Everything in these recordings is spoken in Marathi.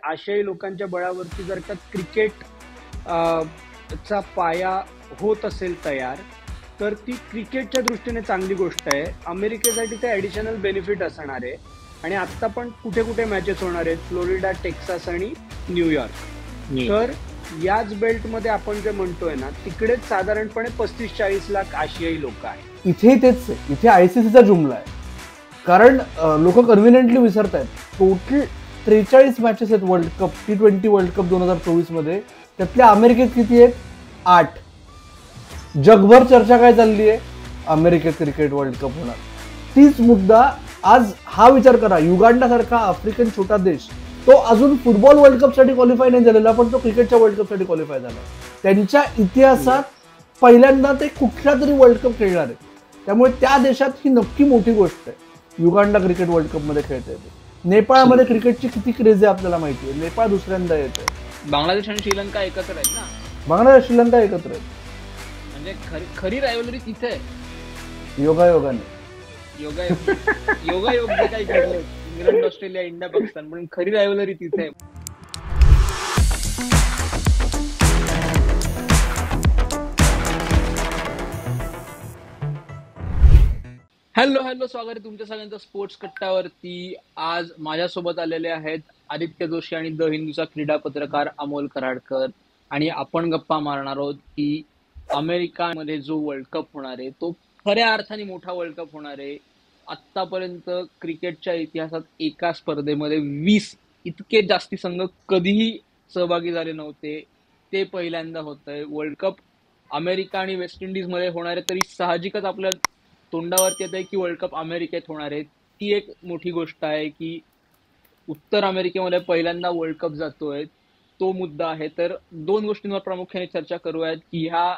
आशियाई लोकांच्या बळावरती जर का क्रिकेट चा पाया होत असेल तयार, तर ती क्रिकेटच्या दृष्टीने चांगली गोष्ट आहे. अमेरिकेसाठी ते ॲडिशनल बेनिफिट असणार आहे. आणि आत्ता पण कुठे कुठे मॅचेस होणार आहेत, फ्लोरिडा, टेक्सास आणि न्यूयॉर्क. तर याच बेल्टमध्ये आपण जे म्हणतोय ना, तिकडेच साधारणपणे 35-40 लाख आशियाई लोक आहेत. इथे तेच आहे, इथे आयसीसीचा जुमला आहे. कारण लोक कन्व्हिनियंटली विसरत आहेत, टोटल 43 मॅचेस आहेत world cup, T20 world cup 2024 मध्ये. त्यातल्या अमेरिकेत किती आहेत? 8. जगभर चर्चा काय चालली आहे? अमेरिकेत क्रिकेट वर्ल्ड कप होणार. तीच मुद्दा आज हा विचार करा, युगांडा सारखा आफ्रिकन छोटा देश, तो अजून फुटबॉल वर्ल्ड कप साठी क्वालिफाय नाही झालेला, पण तो क्रिकेटच्या वर्ल्ड कप साठी क्वालिफाय झाला. त्यांच्या इतिहासात पहिल्यांदा ते कुठला तरी वर्ल्ड कप खेळणार आहे. त्यामुळे त्या देशात ही नक्की मोठी गोष्ट आहे. युगांडा क्रिकेट वर्ल्ड कप मध्ये खेळता येते. नेपाळमध्ये क्रिकेटची किती क्रेज आहे आपल्याला माहिती आहे. नेपाळ दुसऱ्यांदा येते. बांगलादेश आणि श्रीलंका एकत्र आहेत ना. बांगलादेश श्रीलंका एकत्र आहेत. म्हणजे खरी रायव्हलरी तिथे आहे. योगायोगाने योगायोग जे काही घडलं, इंग्लंड, ऑस्ट्रेलिया, इंडिया, पाकिस्तान, म्हणून खरी रायव्हलरी तिथे आहे. हॅलो, स्वागत आहे तुमच्या सगळ्यांचं स्पोर्ट्स कट्टावरती. आज माझ्यासोबत आलेले आहेत आदित्य जोशी आणि द हिंदूचा क्रीडा पत्रकार अमोल कराडकर. आणि आपण गप्पा मारणार आहोत की अमेरिकामध्ये जो वर्ल्ड कप होणार आहे तो खऱ्या अर्थाने मोठा वर्ल्ड कप होणार आहे. आतापर्यंत क्रिकेटच्या इतिहासात एका स्पर्धेमध्ये 20 इतके जास्ती संघ कधीही सहभागी झाले नव्हते. ते पहिल्यांदा होत आहे. वर्ल्ड कप अमेरिका आणि वेस्ट इंडिज मध्ये होणार आहे, तरी साहजिकच आपल्या तोंडावरती येत आहे की वर्ल्ड कप अमेरिकेत होणार आहे. ती एक मोठी गोष्ट आहे की उत्तर अमेरिकेमध्ये पहिल्यांदा वर्ल्ड कप जातोय, तो मुद्दा आहे. तर दोन गोष्टींवर प्रामुख्याने चर्चा करूयात की ह्या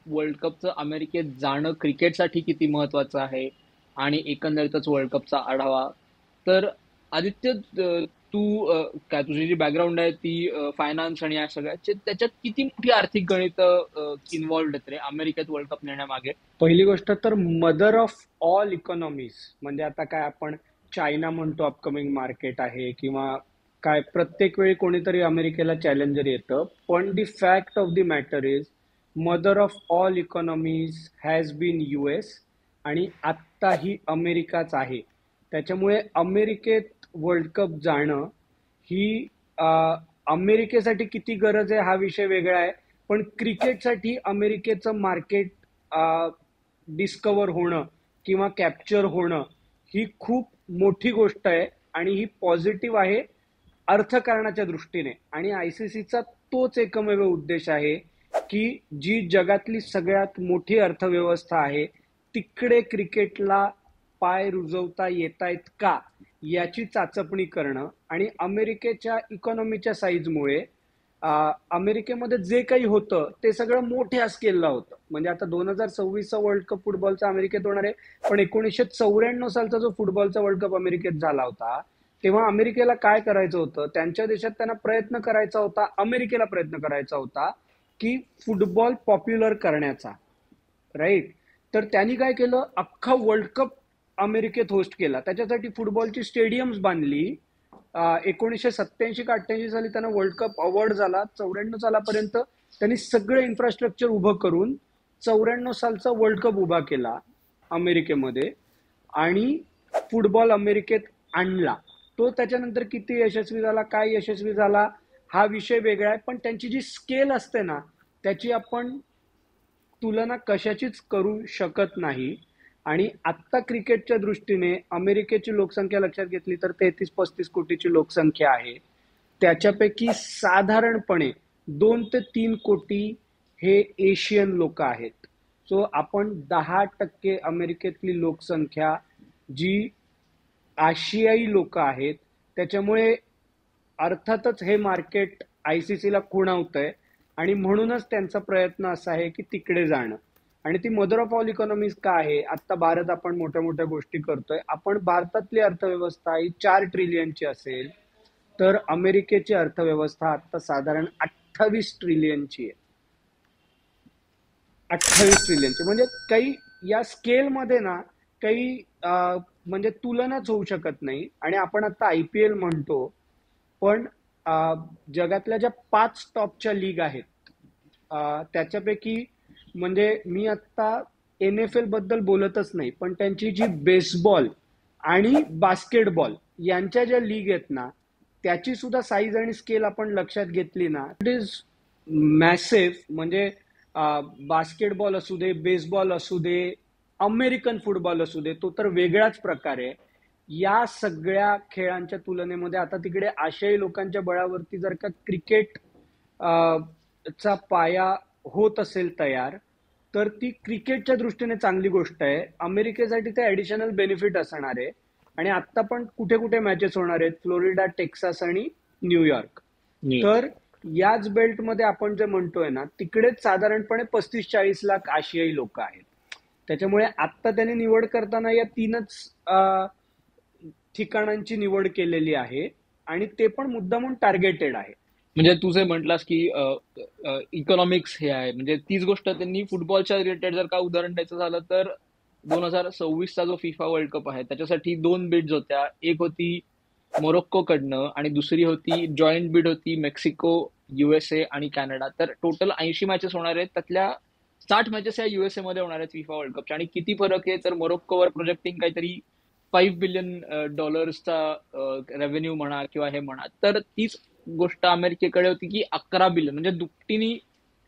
वर्ल्ड कपचं अमेरिकेत जाणं क्रिकेटसाठी किती महत्वाचं आहे आणि एकंदरीतच वर्ल्ड कपचा आढावा. तर आदित्य, तू काय तुझी जी बॅकग्राऊंड आहे ती फायनान्स आणि या सगळ्याचे, त्याच्यात किती मोठी आर्थिक गणित इन्व्हॉल्व्ड आहेत रे अमेरिकेत वर्ल्ड कप नेण्यामागे? पहिली गोष्ट तर मदर ऑफ ऑल इकॉनॉमीज, म्हणजे आता काय आपण चायना म्हणतो अपकमिंग मार्केट आहे किंवा काय, प्रत्येक वेळी कोणीतरी अमेरिकेला चॅलेंजर येतं. पण the fact of the matter is mother of all economies has been US, आणि आत्ताही अमेरिकाच आहे. त्याच्यामुळे अमेरिकेत वर्ल्ड कप जाणं ही अमेरिकेसाठी किती गरज आहे हा विषय वेगळा आहे. पण क्रिकेटसाठी अमेरिकेचं मार्केट डिस्कवर होणं किंवा कॅप्चर होणं ही खूप मोठी गोष्ट आहे आणि ही पॉझिटिव्ह आहे अर्थकारणाच्या दृष्टीने. आणि ICCचा तोच एकमेव उद्देश आहे की जी जगातली सगळ्यात मोठी अर्थव्यवस्था आहे तिकडे क्रिकेटला पाय रुजवता येतायत का याची चाचपणी करणं. आणि अमेरिकेच्या इकॉनॉमीच्या साईजमुळे अमेरिकेमध्ये जे काही होतं ते सगळं मोठ्या स्केलला होतं. म्हणजे आता 2026चा वर्ल्ड कप फुटबॉलचा अमेरिकेत होणार आहे, पण 1994 सालचा जो फुटबॉलचा वर्ल्ड कप अमेरिकेत झाला होता तेव्हा अमेरिकेला काय करायचं होतं, त्यांच्या देशात त्यांना प्रयत्न करायचा होता, अमेरिकेला प्रयत्न करायचा होता की फुटबॉल पॉप्युलर करण्याचा, राईट. तर त्यांनी काय केलं, अख्खा वर्ल्ड कप अमेरिकेत होस्ट केला. त्याच्यासाठी फुटबॉलची स्टेडियम्स बांधली. 1987 का 88 साली त्यांना वर्ल्ड कप अवॉर्ड झाला. 94 सालापर्यंत त्यांनी सगळं इन्फ्रास्ट्रक्चर उभं करून 94 सालचा वर्ल्ड कप उभा केला अमेरिकेमध्ये आणि फुटबॉल अमेरिकेत आणला. तो त्याच्यानंतर किती यशस्वी झाला, काय यशस्वी झाला हा विषय वेगळा आहे. पण त्यांची जी स्केल असते ना त्याची आपण तुलना कशाचीच करू शकत नाही. आणि आत्ता क्रिकेटच्या दृष्टीने अमेरिकेची लोकसंख्या लक्षात घेतली तर 33-35 कोटीची लोकसंख्या आहे. त्याच्यापैकी साधारणपणे 2 ते 3 कोटी हे एशियन लोक आहेत. सो आपण 10% अमेरिकेतली लोकसंख्या जी आशियाई लोक आहेत. त्याच्यामुळे अर्थातच हे मार्केट ICCला खुणावतंय आणि म्हणूनच त्यांचा प्रयत्न असा आहे की तिकडे जाणं. आणि ती मदर ऑफ ऑल इकॉनॉमीज का आहे, आता भारत आपण मोठ्या मोठ्या गोष्टी करतोय, आपण भारतातली अर्थव्यवस्था ही 4 ट्रिलियनची असेल तर अमेरिकेची अर्थव्यवस्था आता साधारण 28 ट्रिलियनची आहे. 28 ट्रिलियनची म्हणजे काही या स्केलमध्ये ना काही म्हणजे तुलनाच होऊ शकत नाही. आणि आपण आता IPL म्हणतो, पण जगातल्या ज्या 5 टॉपच्या लीग आहेत त्याच्यापैकी म्हणजे मी आता NFL बद्दल बोलतच नाही, पण त्यांची जी बेसबॉल आणि बास्केटबॉल यांच्या ज्या लीग आहेत ना, त्याची सुद्धा साईज आणि स्केल आपण लक्षात घेतली ना, इट इज मॅसिव्ह. म्हणजे बास्केटबॉल असू दे, बेसबॉल असू दे, अमेरिकन फुटबॉल असू दे, तो तर वेगळाच प्रकार आहे. या सगळ्या खेळांच्या तुलनेमध्ये आता तिकडे आशियाई लोकांच्या बळावरती जर का क्रिकेट चा पाया होत असेल तयार, तर ती क्रिकेटच्या दृष्टीने चांगली गोष्ट आहे. अमेरिकेसाठी ते ऍडिशनल बेनिफिट असणार आहे. आणि आता पण कुठे कुठे मॅचेस होणार आहेत, फ्लोरिडा, टेक्सास आणि न्यूयॉर्क. तर याच बेल्टमध्ये आपण जे म्हणतोय ना, तिकडेच साधारणपणे 35-40 लाख आशियाई लोक आहेत. त्याच्यामुळे आता त्यांनी निवड करताना या 3च ठिकाणांची निवड केलेली आहे आणि ते पण मुद्दामून टार्गेटेड आहे. म्हणजे तू जे म्हटलास की इकॉनॉमिक्स हे आहे, म्हणजे तीच गोष्ट त्यांनी फुटबॉलच्या रिलेटेड जर का उदाहरण द्यायचं झालं तर 2026चा जो फिफा वर्ल्ड कप आहे त्याच्यासाठी 2 बिड्स होत्या. एक होती मोरोक्कोकडनं आणि दुसरी होती जॉईंट बिड होती मेक्सिको, USA आणि कॅनडा. तर टोटल 80 मॅचेस होणार आहेत, त्यातल्या 60 मॅचेस या USA मध्ये होणार आहेत फिफा वर्ल्ड कपच्या. आणि किती फरक आहे तर मोरोक्कोवर प्रोजेक्टिंग काहीतरी $5 बिलियन रेव्हेन्यू म्हणा किंवा हे म्हणा, तर तीच गोष्ट अमेरिकेकडे होती की 11 बिलियन, म्हणजे दुपटीने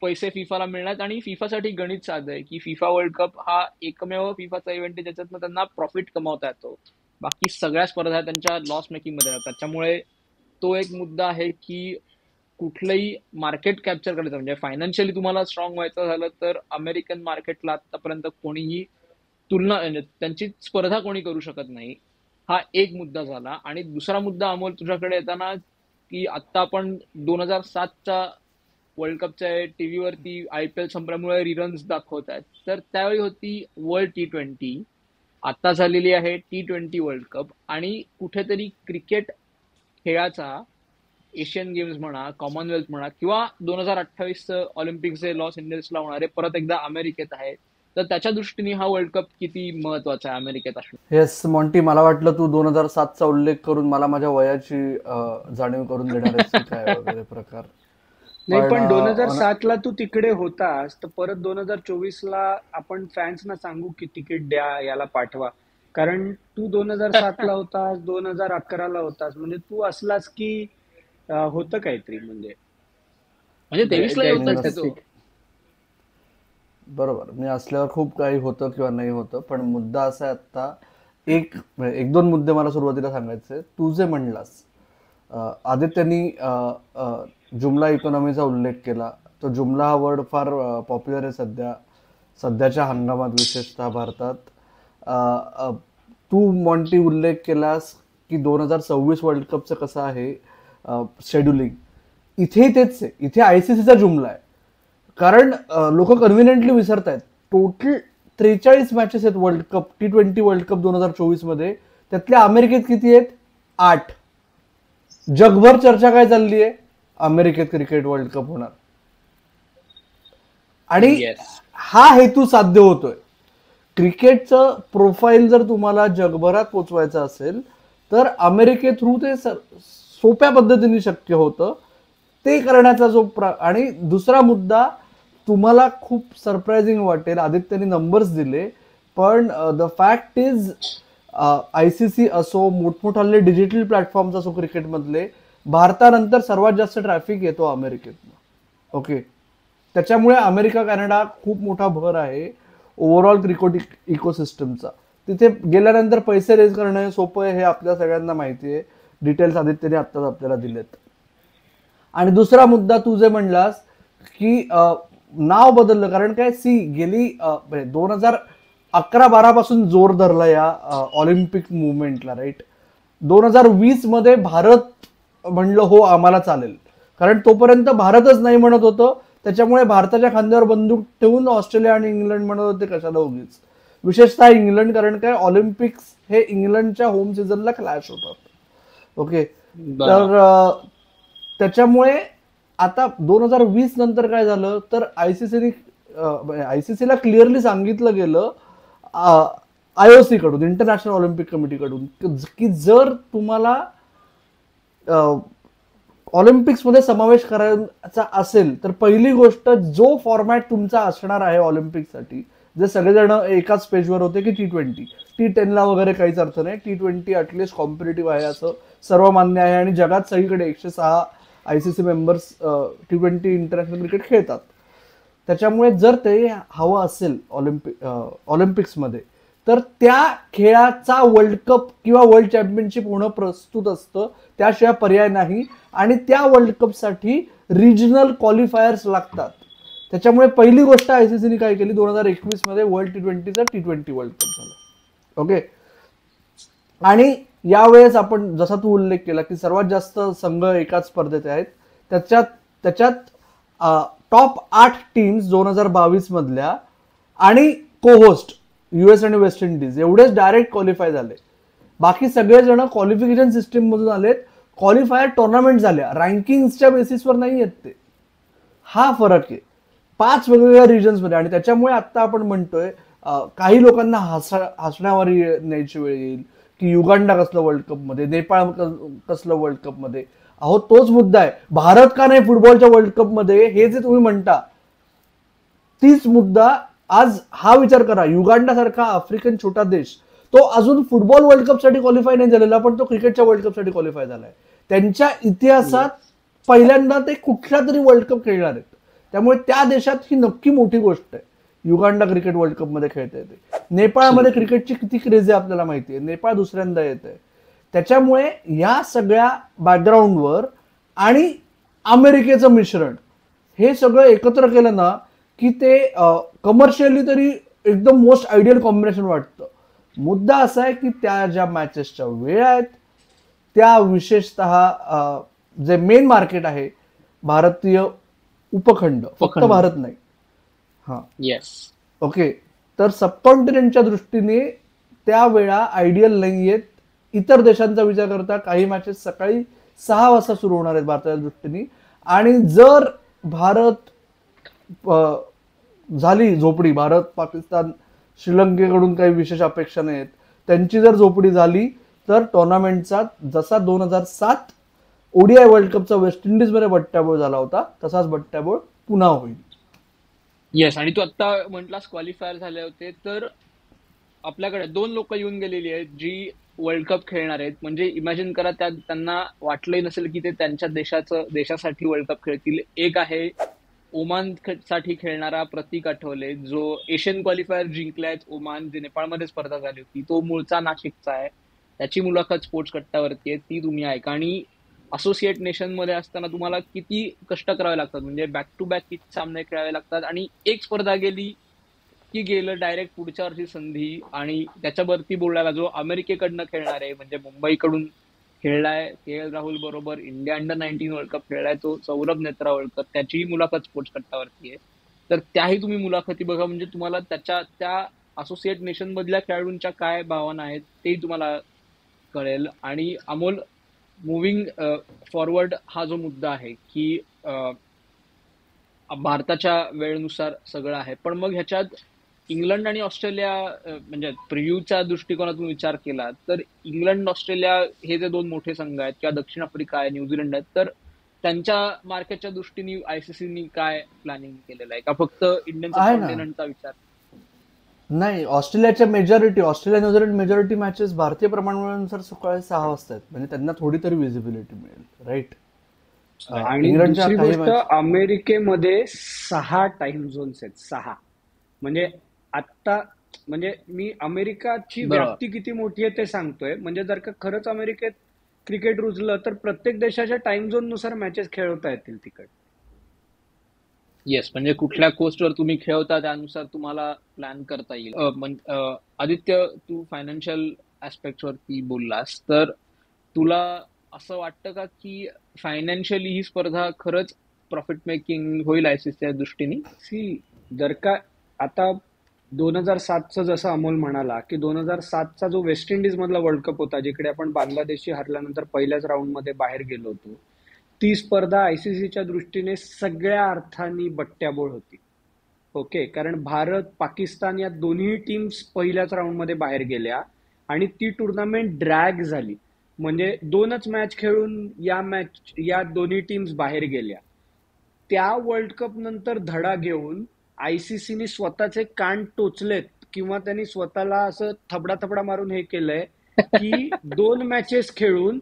पैसे फिफाला मिळणार. आणि फिफासाठी गणित साधं आहे की फिफा वर्ल्ड कप हा एकमेव फिफाचा इव्हेंट आहे ज्याच्यातनं त्यांना प्रॉफिट कमावता येतो. बाकी सगळ्या स्पर्धा त्यांच्या लॉस मेकिंग मध्ये राहतात. त्याच्यामुळे तो एक मुद्दा आहे की कुठलंही मार्केट कॅप्चर करायचं म्हणजे फायनान्शियली तुम्हाला स्ट्रॉंग व्हायचं झालं तर अमेरिकन मार्केटला आतापर्यंत कोणीही तुलना त्यांची स्पर्धा कोणी करू शकत नाही. हा एक मुद्दा झाला. आणि दुसरा मुद्दा अमोल तुझ्याकडे येताना की आता आपण 2007च्या वर्ल्ड कपच्या टीव्हीवरती IPL संपल्यामुळे रिरन्स दाखवत आहेत, तर त्यावेळी होती वर्ल्ड T20, आता झालेली आहे T20 वर्ल्ड कप. आणि कुठेतरी क्रिकेट खेळाचा एशियन गेम्स म्हणा, कॉमनवेल्थ म्हणा किंवा 2028 ऑलिम्पिक्स जे लॉस एंजेल्सला होणार आहे परत एकदा अमेरिकेत आहे, तर त्याच्या दृष्टीने हा वर्ल्ड कप किती महत्वाचा आहे अमेरिकेत असणं. येस मॉन्टी, मला वाटलं तू 2007चा उल्लेख करून मला माझ्या वयाची जाणीव करून देणार आहेस की काय वगैरे प्रकार. नाही, पण 2007ला तू तिकडे होतास, तर परत 2024ला आपण फॅन्सना सांगू की तिकीट द्या, याला पाठवा. कारण तू 2007ला होतास, 2011ला होतास, म्हणजे तू असलास की होतं काहीतरी. म्हणजे 23ला होताच तो. बरोबर, मी असल्यावर खूप काही होतं किंवा नाही होतं. पण मुद्दा असा आहे, आता एक दोन मुद्दे मला सुरुवातीला सांगायचे. तू जे म्हणलास, आदित्यनी जुमला इकॉनॉमीचा उल्लेख केला. तो जुमला हा वर्ड फार पॉप्युलर आहे सध्याच्या हंगामात, विशेषतः भारतात. तू मॉन्टी उल्लेख केलास की 2026 वर्ल्ड कपचं कसं आहे शेड्युलिंग. इथेही तेच आहे, इथे ICCचा जुमला आहे. कारण लोक कन्व्हिनियंटली विसरत आहेत, टोटल 43 मॅचेस आहेत world cup T20 world cup 2024 मध्ये. त्यातल्या अमेरिकेत किती आहेत? 8. जगभर चर्चा काय चालली आहे? अमेरिकेत क्रिकेट वर्ल्ड कप होणार. आणि हा हेतू साध्य होतोय. क्रिकेटचं प्रोफाईल जर तुम्हाला जगभरात पोचवायचं असेल तर अमेरिके थ्रू ते सोप्या पद्धतीने शक्य होतं. ते करण्याचा जो आणि दुसरा मुद्दा तुम्हाला खूप सरप्राइझिंग वाटेल, आदित्यने नंबर्स दिले, पण द फॅक्ट इज ICC असो, मोठमोठाले डिजिटल प्लॅटफॉर्म्स असो क्रिकेटमधले, भारतानंतर सर्वात जास्त ट्रॅफिक येतो अमेरिकेतनं. ओके, त्याच्यामुळे अमेरिका कॅनडा खूप मोठा भर आहे ओव्हरऑल क्रिकेट इकोसिस्टमचा. तिथे गेल्यानंतर पैसे रेज करणं सोपं आहे हे आपल्या सगळ्यांना माहिती आहे. डिटेल्स आदित्यने आत्ताच आपल्याला दिलेत. आणि दुसरा मुद्दा तू जे म्हणलास की नाव बदललं, कारण काय गेली 2011-12 पासून जोर धरला या ऑलिम्पिक मुवमेंटला, राईट. 2020 मध्ये भारत म्हणलं हो आम्हाला चालेल, कारण तोपर्यंत भारतच नाही म्हणत होतं. त्याच्यामुळे भारताच्या खांद्यावर बंदूक ठेवून ऑस्ट्रेलिया आणि इंग्लंड म्हणत होते कशाला उगीच, विशेषतः इंग्लंड, कारण काय ऑलिम्पिक्स हे इंग्लंडच्या होम सीझनला क्लॅश होतात. ओके, तर त्याच्यामुळे आता 2020 नंतर काय झालं तर ICCला क्लिअरली सांगितलं गेलं IOC कडून, इंटरनॅशनल ऑलिम्पिक कमिटीकडून, की जर तुम्हाला ऑलिम्पिक्समध्ये समावेश करायचा असेल तर पहिली गोष्ट, जो फॉर्मॅट तुमचा असणार आहे ऑलिम्पिकसाठी, जे सगळेजण एकाच पेजवर होते की T20, T10ला वगैरे काहीच अर्थ नाही, T20 ॲटलिस्ट कॉम्पिटेटिव्ह आहे असं सर्वमान्य आहे आणि जगात सगळीकडे 106 ICC members T20 international cricket खेळतात. त्याच्यामुळे जर ते हवं असेल ऑलिम्पिक्समध्ये, तर त्या खेळाचा वर्ल्ड कप किंवा वर्ल्ड चॅम्पियनशिप होणं प्रस्तुत असतं, त्याशिवाय पर्याय नाही. आणि त्या वर्ल्ड कपसाठी रिजनल क्वालिफायर्स लागतात. त्याच्यामुळे पहिली गोष्ट ICCने काय केली, 2021 मध्ये वर्ल्ड T20चा T20 वर्ल्ड कप झाला. ओके. आणि यावेळेस आपण जसा तू उल्लेख केला की सर्वात जास्त संघ एकाच स्पर्धेत आहेत, त्याच्यात टॉप 8 टीम्स 2022 मधल्या आणि को होस्ट US आणि वेस्ट इंडिज एवढेच डायरेक्ट क्वालिफाय झाले. बाकी सगळेजण क्वालिफिकेशन सिस्टीम मधून आलेत, क्वालिफायर टुर्नामेंट झाल्या, रँकिंगच्या बेसिसवर नाही येत ते. हा फरक आहे 5 वेगवेगळ्या रिजन्समध्ये. आणि त्याच्यामुळे आता आपण म्हणतोय काही लोकांना हसण्यावर न्यायची वेळ येईल की युगांडा कसलं वर्ल्ड कपमध्ये, नेपाळ कसलं वर्ल्ड कपमध्ये. अहो तोच मुद्दा आहे, भारत का नाही फुटबॉलच्या वर्ल्ड कपमध्ये, हे जे तुम्ही म्हणता तीच मुद्दा. आज हा विचार करा, युगांडा सारखा आफ्रिकन छोटा देश, तो अजून फुटबॉल वर्ल्ड कपसाठी क्वालिफाय नाही झालेला, पण तो क्रिकेटच्या वर्ल्ड कपसाठी क्वालिफाय झालाय. त्यांच्या इतिहासात पहिल्यांदा ते कुठला तरी वर्ल्ड कप खेळणार आहेत. त्यामुळे त्या देशात ही नक्की मोठी गोष्ट आहे, युगांडा क्रिकेट वर्ल्ड कप मध्ये खेळता येते. नेपाळमध्ये क्रिकेटची किती क्रेज आहे आपल्याला माहिती आहे, नेपाळ दुसऱ्यांदा येत आहे. त्याच्यामुळे या सगळ्या बॅकग्राऊंडवर आणि अमेरिकेचं मिश्रण हे सगळं एकत्र केलं ना की ते कमर्शियली तरी एकदम मोस्ट आयडियल कॉम्बिनेशन वाटतं. मुद्दा असा आहे की त्या ज्या मॅचेसच्या वेळ आहेत त्या विशेषतः जे मेन मार्केट आहे भारतीय उपखंड, फक्त भारत नाही, हा येस ओके, तर सबकॉन्टिनेंटच्या दृष्टीने त्या वेळा आयडियल नाही आहेत. इतर देशांचा विचार करता काही मॅचेस सकाळी 6 वाजता सुरू होणार आहेत भारताच्या दृष्टीने. आणि जर भारत झाली झोपडी, भारत पाकिस्तान श्रीलंकेकडून काही विशेष अपेक्षा नाहीत, त्यांची जर झोपडी झाली तर टुर्नामेंटचा जसा 2007 ODI वर्ल्ड कपचा वेस्ट इंडिजमध्ये बट्ट्याबोळ झाला होता तसाच बट्ट्याबोळ पुन्हा होईल. येस. आणि तू आता म्हटलास क्वालिफायर झाले होते, तर आपल्याकडे 2 लोक येऊन गेलेली आहेत जी वर्ल्ड कप खेळणार आहेत. म्हणजे इमॅजिन करा, त्यांना वाटलंही नसेल की ते त्यांच्या देशासाठी वर्ल्ड कप खेळतील. एक आहे ओमान साठी खेळणारा प्रतीक आठवले, जो एशियन क्वालिफायर जिंकलाय ओमान, जे नेपाळमध्ये स्पर्धा झाली होती. तो मूळचा नाशिकचा आहे. त्याची मुलाखत स्पोर्ट्स कट्टावरती आहे, ती तुम्ही ऐका. आणि असोसिएट नेशन मध्ये असताना तुम्हाला किती कष्ट करावे लागतात, म्हणजे बॅक टू बॅक किती सामने खेळावे लागतात. आणि एक स्पर्धा गेली की गेलं, डायरेक्ट पुढच्या वर्षी संधी. आणि त्याच्यावरती बोलायला जो अमेरिकेकडनं खेळणार आहे, म्हणजे मुंबईकडून खेळलाय KL राहुल बरोबर, इंडिया अंडर-19 वर्ल्ड कप खेळलाय तो सौरभ नेत्रा वर्ल्ड कप, त्याचीही मुलाखत स्पोर्ट्स कट्टावरती आहे. तर त्याही तुम्ही मुलाखती बघा, म्हणजे तुम्हाला त्या असोसिएट नेशन मधल्या खेळाडूंच्या काय भावना आहेत तेही तुम्हाला कळेल. आणि अमोल, मुव्हिंग फॉरवर्ड हा जो मुद्दा आहे की भारताच्या वेळेनुसार सगळं आहे, पण मग ह्याच्यात इंग्लंड आणि ऑस्ट्रेलिया, म्हणजे प्रिव्ह्यूच्या दृष्टिकोनातून विचार केला तर इंग्लंड ऑस्ट्रेलिया हे जे 2 मोठे संघ आहेत, किंवा दक्षिण आफ्रिका आहे, न्यूझीलंड आहेत, तर त्यांच्या मार्केटच्या दृष्टीने ICCने काय प्लॅनिंग केलेलं आहे का फक्त इंडियन सबकॉन्टिनेंटचा विचार? नाही, ऑस्ट्रेलिया न्यूझीलंड मेजॉरिटी मॅचेस भारतीय प्रमाणानुसार सकाळी 6 वाजता आहेत, म्हणजे त्यांना थोडी तरी विजिबिलिटी मिळेल, राईट. आणि दुसरी गोष्ट, अमेरिकेमध्ये 6 टाइम झोन्स आहेत, 6. म्हणजे आता, म्हणजे मी अमेरिकाची व्याप्ती किती मोठी आहे ते सांगतोय. म्हणजे जर का खरंच अमेरिकेत क्रिकेट रुजलं तर प्रत्येक देशाच्या टाइम झोन नुसार मॅचेस खेळवता येतील तिकडे. येस, म्हणजे कुठल्या कोस्टवर तुम्ही खेळवता त्यानुसार तुम्हाला प्लॅन करता येईल. आदित्य, तू फायनान्शियल ऍस्पेक्ट वरती बोललास, तर तुला असं वाटतं का की फायनान्शियली ही स्पर्धा खरंच प्रॉफिट मेकिंग होईल ICCच्या दृष्टीने? जर का आता 2007चं जसं अमोल म्हणाला की 2007चा जो वेस्ट इंडिज मधला वर्ल्ड कप होता, जिकडे आपण बांगलादेशशी हरल्यानंतर पहिल्याच राऊंड मध्ये बाहेर गेलो होतो, ती स्पर्धा ICCच्या दृष्टीने सगळ्या अर्थाने बट्ट्याबोळ होती. ओके, कारण भारत पाकिस्तान या दोन्ही टीम्स पहिल्याच राऊंड मध्ये बाहेर गेल्या आणि ती टुर्नामेंट ड्रॅग झाली. म्हणजे 2च मॅच खेळून या दोन्ही टीम्स बाहेर गेल्या. त्या वर्ल्ड कप नंतर धडा घेऊन आयसीसीने स्वतःचे कान टोचलेत किंवा त्यांनी स्वतःला असं थबडा थबडा मारून हे केलंय की 2 मॅचेस खेळून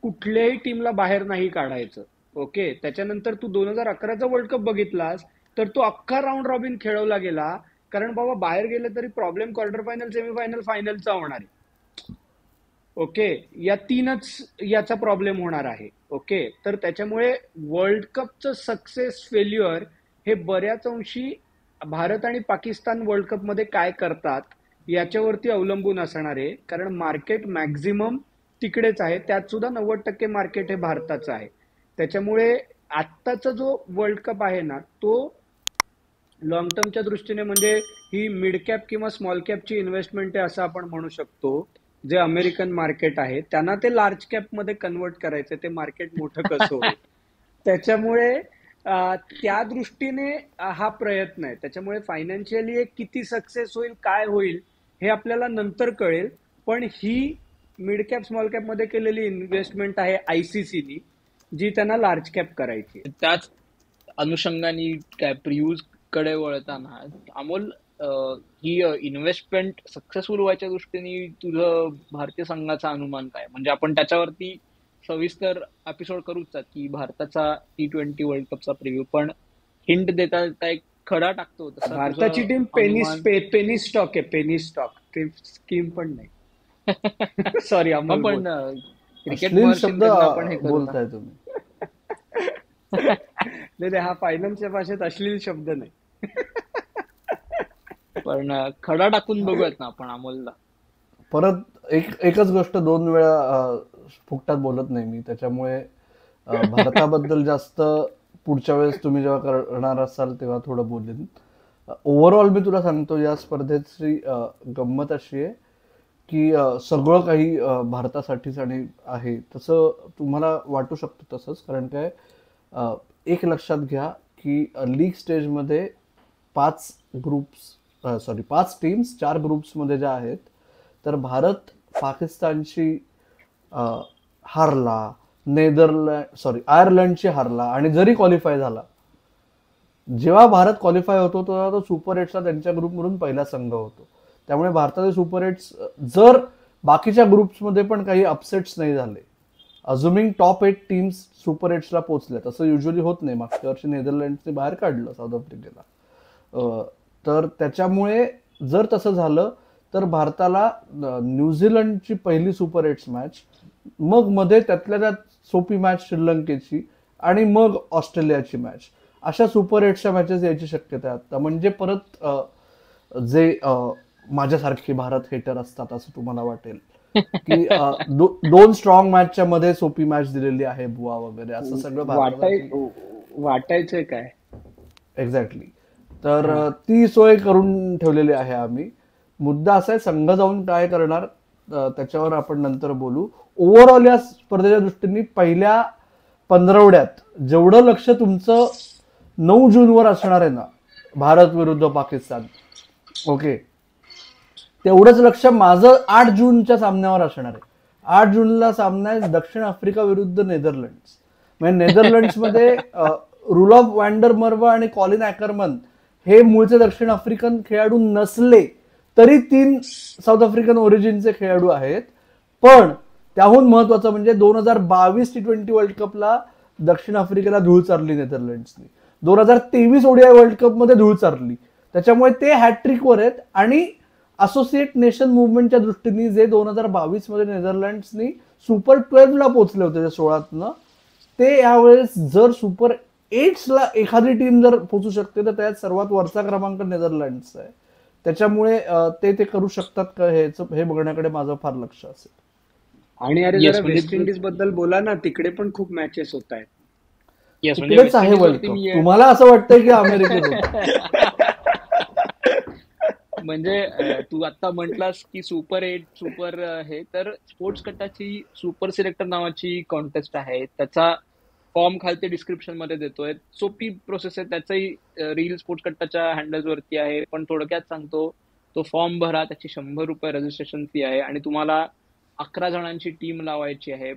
कुठल्याही टीमला बाहेर नाही काढायचं. ओके, त्याच्यानंतर तू 2011चा वर्ल्ड कप बघितलास तर तो अख्खा राऊंड रॉबिन खेळवला गेला, कारण बाबा बाहेर गेले तरी प्रॉब्लेम क्वार्टर फायनल, सेमीफायनल, फायनलचा होणार आहे. ओके, या 3च याचा प्रॉब्लेम होणार आहे. ओके, तर त्याच्यामुळे वर्ल्ड कपचं सक्सेस फेल्युअर हे बऱ्याच अंशी भारत आणि पाकिस्तान वर्ल्ड कपमध्ये काय करतात याच्यावरती अवलंबून असणार आहे, कारण मार्केट मॅक्झिमम तिकडेच आहे. त्यात सुद्धा 90% मार्केट हे भारताचं आहे. त्याच्यामुळे आत्ताचा जो वर्ल्ड कप आहे ना, तो लॉंग टर्मच्या दृष्टीने म्हणजे ही मिड कॅप किंवा स्मॉल कॅपची इन्व्हेस्टमेंट आहे असं आपण म्हणू शकतो. जे अमेरिकन मार्केट आहे त्यांना ते लार्ज कॅप मध्ये कन्वर्ट करायचं, ते मार्केट मोठं कसं होईल. त्याच्यामुळे त्या दृष्टीने हा प्रयत्न आहे. त्याच्यामुळे फायनान्शियली किती सक्सेस होईल, काय होईल हे आपल्याला नंतर कळेल. पण ही मिड कॅप स्मॉल कॅप मध्ये केलेली इन्व्हेस्टमेंट आहे आयसीसीनी, जी त्यांना लार्ज कॅप करायची. त्याच अनुषंगाने कॅप्रियूज कडे वळताना अमोल, ही इन्व्हेस्टमेंट सक्सेसफुल व्हायच्या दृष्टीने तुझं भारतीय संघाचा अनुमान काय? म्हणजे आपण त्याच्यावरती सविस्तर एपिसोड करूच की भारताचा T20 वर्ल्ड कपचा प्रिव्ह्यू, पण हिंट देता एक खडा टाकतो तसं भारताची टीम पेनी स्टॉक आहे, पेनी स्टॉक, ते स्कीम पण नाही. सॉरी अमोल, पण क्रिकेट शब्द बोलताय तुम्ही. नाही, हा फायनान्सच्या भाषेत अश्लील शब्द नाही. पण खडा टाकून बघूयात ना आपण अमोलला. परत एकच गोष्ट 2 वेळा फुकटात बोलत नाही मी, त्याच्यामुळे भारताबद्दल जास्त पुढच्या वेळेस तुम्ही जेव्हा करणार असाल तेव्हा थोडं बोलेन. ओव्हरऑल मी तुला सांगतो, या स्पर्धेची गंमत अशी आहे की सगळं काही भारतासाठीच आणि आहे तसं तुम्हाला वाटू शकतं तसंच. कारण काय, एक लक्षात घ्या की लीग स्टेजमध्ये 5 टीम्स 4 ग्रुप्समध्ये ज्या आहेत, तर भारत पाकिस्तानशी हारला, आयर्लंडशी हारला, आणि जरी क्वालिफाय झाला, जेव्हा भारत क्वालिफाय होतो तेव्हा तो सुपर एटचा त्यांच्या ग्रुपमधून पहिला संघ होतो. त्यामुळे भारताचे सुपर एट्स जर बाकीच्या ग्रुप्समध्ये पण काही अपसेट्स नाही झाले, अझुमिंग टॉप 8 टीम्स सुपर एट्सला पोहोचल्या, तसं युजली होत नाही. मागच्या वर्षी नेदरलँड्सने बाहेर काढलं साऊथ आफ्रिकेला. तर त्याच्यामुळे जर तसं झालं तर भारताला न्यूझीलंडची पहिली सुपर एट्स मॅच, मग मध्ये त्यातल्या त्यात सोपी मॅच श्रीलंकेची, आणि मग ऑस्ट्रेलियाची मॅच, अशा सुपर एट्सच्या मॅचेस यायची शक्यता आहे आता. म्हणजे परत जे माझ्यासारखे भारत हेटर असतात असं तुम्हाला वाटेल की 2 स्ट्रॉंग मॅचच्या मध्ये सोपी मॅच दिलेली आहे बुवा वगैरे, असं सगळं वाटायचंय काय एक्झॅक्टली. तर ती सोय करून ठेवलेली आहे आम्ही. मुद्दा असा आहे, संघ जाऊन काय करणार त्याच्यावर आपण नंतर बोलू. ओव्हरऑल या स्पर्धेच्या दृष्टीने पहिल्या 15वड्यात जेवढं लक्ष तुमचं 9 जूनवर असणार आहे ना, भारत विरुद्ध पाकिस्तान, ओके, तेवढंच लक्ष माझं 8 जूनच्या सामन्यावर असणार आहे. 8 जूनला सामना आहे दक्षिण आफ्रिका विरुद्ध नेदरलँड्स. म्हणजे नेदरलँड्समध्ये रुलॉफ वॅन्डर मर्वा आणि कॉलिन ॲकरमन हे मूळचे दक्षिण आफ्रिकन खेळाडू नसले तरी 3 साऊथ आफ्रिकन ओरिजिनचे खेळाडू आहेत. पण त्याहून महत्वाचं म्हणजे 2022 T20 वर्ल्ड कपला दक्षिण आफ्रिकेला धूळ चारली नेदरलँड्सनी, 2023 ओडीआय वर्ल्ड कपमध्ये धूळ चारली. त्याच्यामुळे ते हॅट्रिकवर आहेत. आणि असोसिएट नेशन मुवमेंटच्या दृष्टीने जे 2022 मध्ये नेदरलँड्सनी सुपर 12ला पोहोचले होते, त्या 16तनं, ते यावेळेस जर सुपर 8ला एखादी टीम जर पोहोचू शकते तर त्यात सर्वात वरचा क्रमांक नेदरलँड्सचा आहे. त्याच्यामुळे ते करू शकतात का हे बघण्याकडे माझं फार लक्ष असेल. आणि अरे जरा वेस्ट इंडिज बद्दल बोला ना, तिकडे पण खूप मॅचेस होत आहेत. तिकडेच आहे वर्ल्ड कप. तुम्हाला असं वाटतंय की अमेरिकेत म्हणजे तू आता म्हटलास की सुपर 8 सुपर हे, तर स्पोर्ट्स कट्टाची सुपर सिलेक्टर नावाची कॉन्टेस्ट आहे. त्याचा फॉर्म खालते डिस्क्रिप्शन मध्ये देतोय. सोपी प्रोसेस आहे, त्याचाही रील स्पोर्ट्स कट्टाच्या हँडल्स वरती आहे. पण थोडक्यात सांगतो, तो फॉर्म भरा, त्याची ₹100 रजिस्ट्रेशन फी आहे आणि तुम्हाला 11 जणांची टीम लावायची आहे.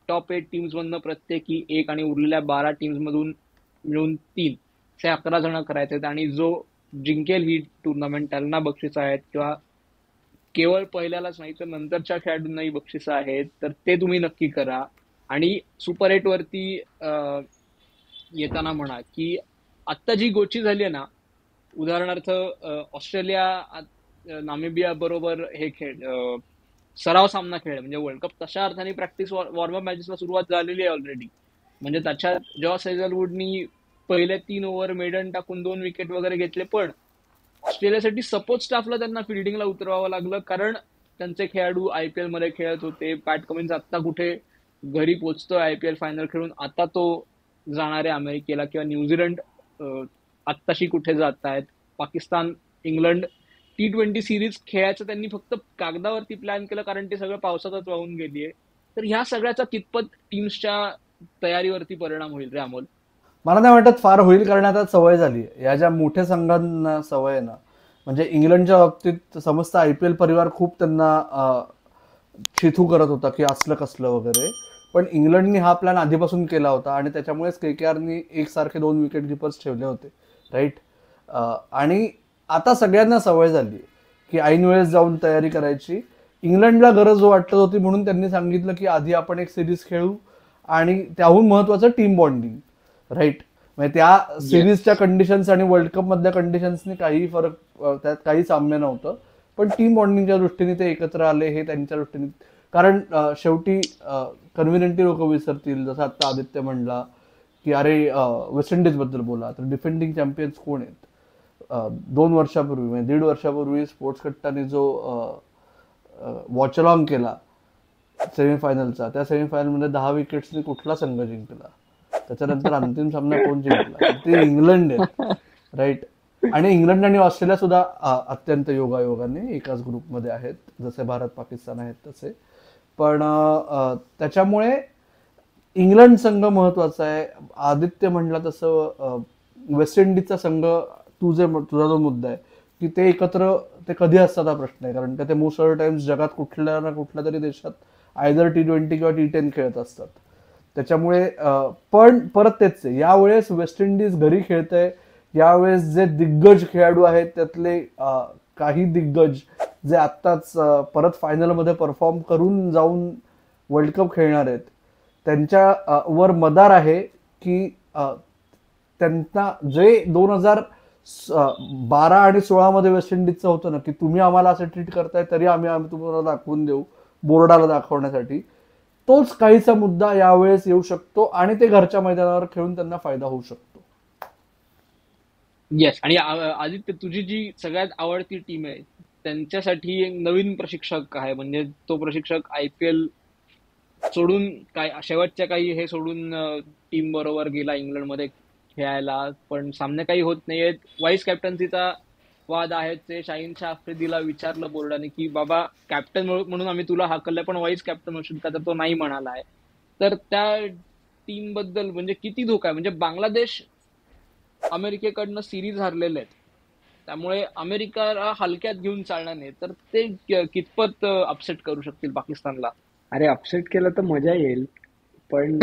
टॉप 8 टीम्स मधनं प्रत्येकी एक आणि उरलेल्या 12 टीम्स मधून मिळून 3 असे 11 जण करायचे आहेत. आणि जो जिंकेल ही टुर्नामेंट त्यांना बक्षिसं आहेत, किंवा केवळ पहिल्यालाच नाही तर नंतरच्या खेळाडूंनाही बक्षिसं आहेत, तर ते तुम्ही नक्की करा. आणि सुपर 8 वरती येताना म्हणा की आत्ता जी गोची झाली आहे ना, उदाहरणार्थ ऑस्ट्रेलिया नामिबिया बरोबर हे सराव सामना खेळ म्हणजे वर्ल्ड कप तशा अर्थाने प्रॅक्टिस वॉर्मअप मॅचेसला सुरुवात झालेली आहे ऑलरेडी. म्हणजे त्याच्यात जेव्हा सेझलवूडनी पहिले 3 ओव्हर मेडन टाकून 2 विकेट वगैरे घेतले, पण ऑस्ट्रेलियासाठी सपोर्ट स्टाफला त्यांना फिल्डिंगला उतरवावं लागलं, कारण त्यांचे खेळाडू आयपीएल मध्ये खेळत होते. पॅट कमिन्स आत्ता कुठे घरी पोहोचतोय आयपीएल फायनल खेळून, आता तो जाणार आहे अमेरिकेला, किंवा न्यूझीलंड आत्ताशी कुठे जात आहेत. पाकिस्तान इंग्लंड T20 सिरीज खेळायचं त्यांनी फक्त कागदावरती प्लॅन केलं, कारण ते सगळं पावसातच वाहून गेलीये. तर ह्या सगळ्याचा कितपत टीम्सच्या तयारीवरती परिणाम होईल रे अमोल? मला नाही वाटत फार होईल, कारण आता सवय झाली आहे या ज्या मोठ्या संघांना सवय आहे ना. म्हणजे इंग्लंडच्या बाबतीत समस्त IPL परिवार खूप त्यांना शिथू करत होता की असलं कसलं वगैरे, पण इंग्लंडनी हा प्लॅन आधीपासून केला होता आणि त्याच्यामुळेच KKRनी एकसारखे 2 विकेट किपर्स ठेवले होते, राईट. आणि आता सगळ्यांना सवय झाली की ऐन वेळेस जाऊन तयारी करायची. इंग्लंडला गरज वाटत होती म्हणून त्यांनी सांगितलं की आधी आपण एक सिरीज खेळू, आणि त्याहून महत्वाचं टीम बॉन्डिंग, राईट. म्हणजे त्या सिरीजच्या कंडिशन्स आणि वर्ल्ड कप मधल्या कंडिशन्सनी काही फरक, त्यात काही साम्य नव्हतं, पण टीम बॉन्डिंगच्या दृष्टीने ते एकत्र आले हे त्यांच्या दृष्टीने. कारण शेवटी कन्व्हिनियंटली लोक विसरतील, जसं आता आदित्य म्हणला की अरे वेस्ट इंडिज बद्दल बोला, तर डिफेंडिंग चॅम्पियन्स कोण आहेत? 2 वर्षापूर्वी म्हणजे 1.5 वर्षापूर्वी स्पोर्ट्स कट्टाने जो वॉच अलॉंग केला सेमीफायनलचा, त्या सेमीफायनलमध्ये 10 विकेट्सनी कुठला संघ जिंकला? त्याच्यानंतर अंतिम सामना कोण जिंकला? ते इंग्लंड आहेत, राईट. आणि इंग्लंड आणि ऑस्ट्रेलिया सुद्धा अत्यंत योगायोगाने एकाच ग्रुपमध्ये आहेत, जसे भारत पाकिस्तान आहेत तसे. पण त्याच्यामुळे इंग्लंड संघ महत्वाचा आहे. आदित्य म्हणला तसं वेस्ट इंडिजचा संघ, तुझा जो मुद्दा आहे की ते एकत्र ते कधी असतात हा प्रश्न आहे, कारण ते मोस्ट ऑफ द टाइम्स जगात कुठल्या ना कुठल्या तरी देशात आयदर T20 किंवा T10 खेळत असतात. त्याच्यामुळे पण परत तेच आहे, यावेळेस वेस्ट इंडिज घरी खेळतंय. यावेळेस जे दिग्गज खेळाडू आहेत त्यातले काही दिग्गज जे आत्ताच परत फायनलमध्ये परफॉर्म करून जाऊन वर्ल्ड कप खेळणार आहेत, त्यांच्या वर मदार आहे की त्यांना जे 2012 आणि 16 मध्ये वेस्ट इंडिजचं होतं ना, की तुम्ही आम्हाला असं ट्रीट करताय तरी आम्ही तुम्हाला दाखवून देऊ बोर्डाला दाखवण्यासाठी, तोच काहीसा मुद्दा यावेळेस येऊ शकतो आणि ते घरच्या मैदानावर खेळून त्यांना फायदा होऊ शकतो. येस. आणि आदित्य, तुझी जी सगळ्यात आवडती टीम आहे त्यांच्यासाठी एक नवीन प्रशिक्षक आहे. म्हणजे तो प्रशिक्षक IPL सोडून काय शेवटच्या काही हे सोडून टीम बरोबर गेला इंग्लंडमध्ये खेळायला, पण सामने काही होत नाहीयेत. वाईस कॅप्टन्सीचा वाद आहे. ते शाहीन शाह आफ्रिदीला विचारलं बोर्डाने की बाबा कॅप्टन म्हणून आम्ही तुला हाकललंय, पण वाईस कॅप्टन होशील का? तर तो नाही म्हणाला आहे. तर त्या टीम बद्दल म्हणजे किती धोका आहे? म्हणजे बांगलादेश अमेरिकेकडनं सिरीज हरलेले आहेत, त्यामुळे अमेरिकाला हलक्यात घेऊन चालणार नाही. तर ते कितपत अपसेट करू शकतील पाकिस्तानला? अरे अपसेट केलं तर मजा येईल, पण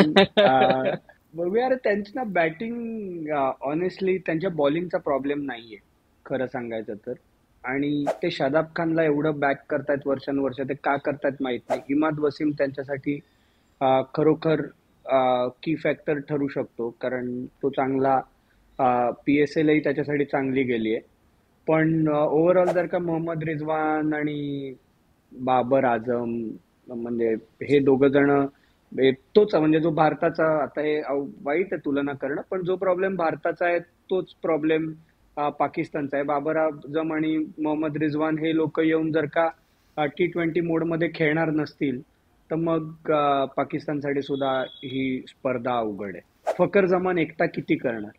बघूया. अरे त्यांची ना बॅटिंग, ऑनेस्टली त्यांच्या बॉलिंगचा प्रॉब्लेम नाहीये खरं सांगायचं तर. आणि ते शादाब खानला एवढं बॅक करतायत वर्षानुवर्ष, ते का करतायत माहित नाही. इमाद वसीम त्यांच्यासाठी खरोखर की फॅक्टर ठरू शकतो, कारण तो चांगला PSL ही त्याच्यासाठी चांगली गेली आहे. पण ओव्हरऑल जर का मोहम्मद रिजवान आणि बाबर आझम, म्हणजे हे दोघं जण, तोच म्हणजे जो भारताचा, आता हे वाईट आहे तुलना करणं, पण जो प्रॉब्लेम भारताचा आहे तोच प्रॉब्लेम पाकिस्तानचा आहे. बाबर आझम आणि मोहम्मद रिजवान हे लोक येऊन जर का T20 मोडमध्ये खेळणार नसतील तर मग पाकिस्तानसाठी सुद्धा ही स्पर्धा अवघड आहे. फकर जमान एकटा किती करणार?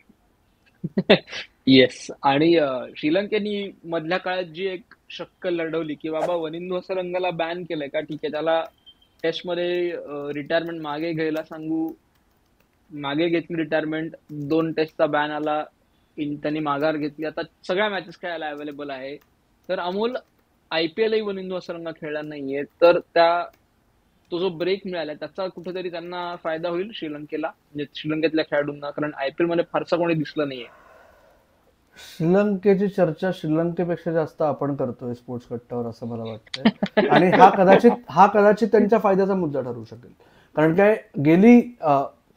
येस. आणि श्रीलंकेनी मधल्या काळात जी एक शक्कल लढवली की बाबा वनिंदू हसरंगाला बॅन केलंय का, ठीक आहे, त्याला टेस्ट मध्ये रिटायरमेंट मागे घ्यायला सांगू, मागे घेतली रिटायरमेंट, 2 टेस्टचा बॅन आला, त्यांनी माघार घेतली, आता सगळ्या मॅचेस खेळायला अवेलेबल आहे. तर अमोल, IPL ही वनिंदू हसरंगा खेळला नाहीये, तर त्या तो जो ब्रेक मिळाला त्याचा कुठेतरी त्यांना फायदा होईल श्रीलंकेला, म्हणजे श्रीलंकेतल्या खेळाडूंना, कारण IPL मध्ये फारसा कोणी दिसलं नाहीये. श्रीलंकेची चर्चा श्रीलंकेपेक्षा जास्त आपण करतोय स्पोर्ट्स कट्ट्यावर असं मला वाटतंय. आणि हा कदाचित त्यांच्या फायद्याचा मुद्दा ठरू शकेल. कारण काय गेली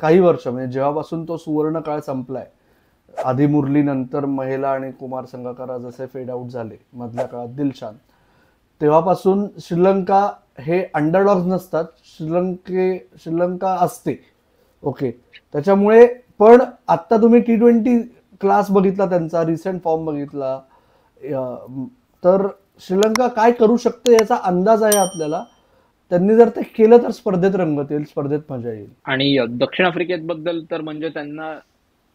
काही वर्ष म्हणजे जेव्हापासून तो सुवर्ण काळ संपलाय, आधी मुरली नंतर महिला आणि कुमार संगकारा जसे फेड आउट झाले, मधल्या काळात दिलशान, तेव्हापासून श्रीलंका हे अंडरडॉग्स नसतात, श्रीलंका असते. ओके, त्याच्यामुळे पण आता तुम्ही T20 क्लास बघितला, त्यांचा रिसेंट फॉर्म बघितला, तर श्रीलंका काय करू शकते याचा अंदाज आहे आपल्याला. त्यांनी जर ते केलं तर स्पर्धेत रंगत येईल, स्पर्धेत मजा येईल. आणि दक्षिण आफ्रिकेबद्दल तर म्हणजे त्यांना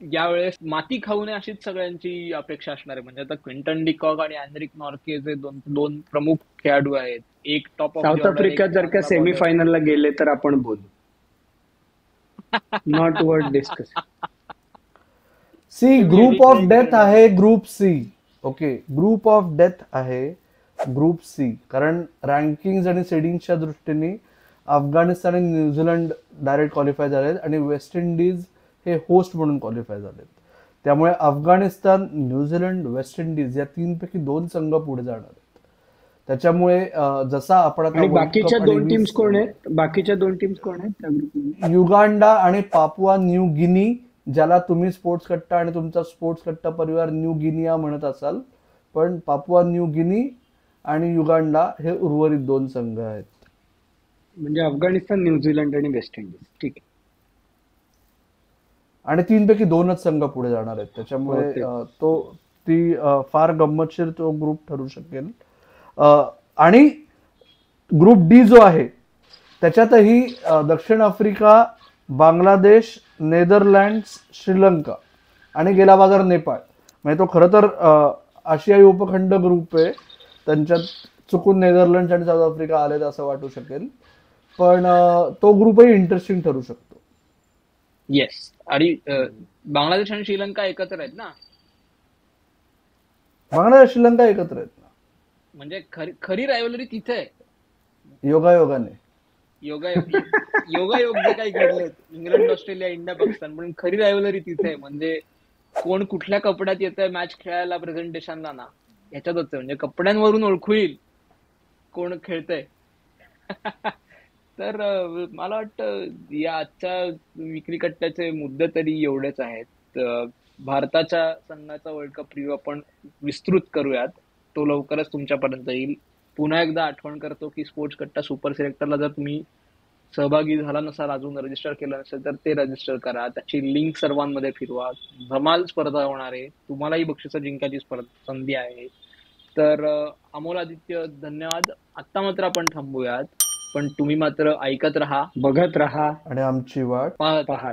यावेळेस माती खाऊ नये अशीच सगळ्यांची अपेक्षा असणार आहे. म्हणजे आता क्विंटन डिकॉक आणि अँड्रिक नॉर्के जे दोन प्रमुख खेळाडू आहेत, एक टॉप ऑफ साऊथ आफ्रिका जर का सेमीफायनलला गेले तर आपण बोलू, not worth discuss. See, group of death आहे group C. Okay, group of death आहे ग्रुप सी. कारण रँकिंग आणि सीडिंगच्या दृष्टीने अफगाणिस्तान आणि न्यूझीलंड डायरेक्ट क्वालिफाय झालेत आणि वेस्ट इंडिज हे होस्ट म्हणून क्वालिफाय झालेत. त्यामुळे अफगाणिस्तान, न्यूझीलंड, वेस्ट इंडिज या 3पैकी 2 संघ पुढे जाणार आहेत. त्याच्यामुळे जसा आपण आता बाकीच्या 2 टीम्स कोण आहेत? बाकीच्या 2 टीम्स कोण आहेत त्या ग्रुपमध्ये? युगांडा आणि पापुआ न्यू गिनी, ज्याला तुम्ही स्पोर्ट्स कट्टा आणि तुमचा स्पोर्ट्स कट्टा परिवार न्यू गिनिया म्हणत असाल, पण पापुआ न्यू गिनी आणि युगांडा हे उर्वरित 2 संघ आहेत. म्हणजे अफगाणिस्तान, न्यूझीलंड आणि वेस्ट इंडिज. ठीक आहे. आणि 3पैकी 2च संघ पुढे जाणार आहेत. त्याच्यामुळे ती फार गंमतशीर तो ग्रुप ठरू शकेल. आणि ग्रुप डी जो आहे त्याच्यातही दक्षिण आफ्रिका, बांगलादेश, नेदरलँड्स, श्रीलंका आणि गेला बाजार नेपाळ. म्हणजे तो खरं तर आशियाई उपखंड ग्रुप आहे. त्यांच्यात चुकून नेदरलँड्स आणि साऊथ आफ्रिका आलेत असं वाटू शकेल, पण तो ग्रुपही इंटरेस्टिंग ठरू शकतो. येस. आणि बांगलादेश आणि श्रीलंका एकत्र आहेत ना? बांगलादेश श्रीलंका एकत्र आहेत ना? म्हणजे खरी रायव्हलरी तिथे आहे. योगायोगाने योगायोग जे काही घडले, इंग्लंड, ऑस्ट्रेलिया, इंडिया, पाकिस्तान, पण खरी रायव्हलरी तिथे आहे. म्हणजे कोण कुठल्या कपड्यात येतंय मॅच खेळायला, प्रेझेंटेशनला ना, ह्याच्यातच आहे. म्हणजे कपड्यांवरून ओळखू येईल कोण खेळतंय. तर मला वाटतं या आजच्या विक्री कट्ट्याचे मुद्दे तरी एवढेच आहेत. भारताच्या संघाचा वर्ल्ड कप रिव्ह्यू आपण विस्तृत करूयात, तो लवकरच तुमच्यापर्यंत येईल. पुन्हा एकदा आठवण करतो की स्पोर्ट्स कट्टा सुपर सिलेक्टरला जर तुम्ही सहभागी झाला नसाल, अजून रजिस्टर केलं नसेल तर ते रजिस्टर करा. त्याची लिंक सर्वांमध्ये फिरवा. धमाल स्पर्धा होणार आहे, तुम्हालाही बक्षिसं जिंकायची संधी आहे. तर अमोल, आदित्य, धन्यवाद. आता मात्र आपण थांबूयात, पण तुम्ही मात्र ऐकत राहा, बघत राहा आणि आमची वाट पाहत राहा.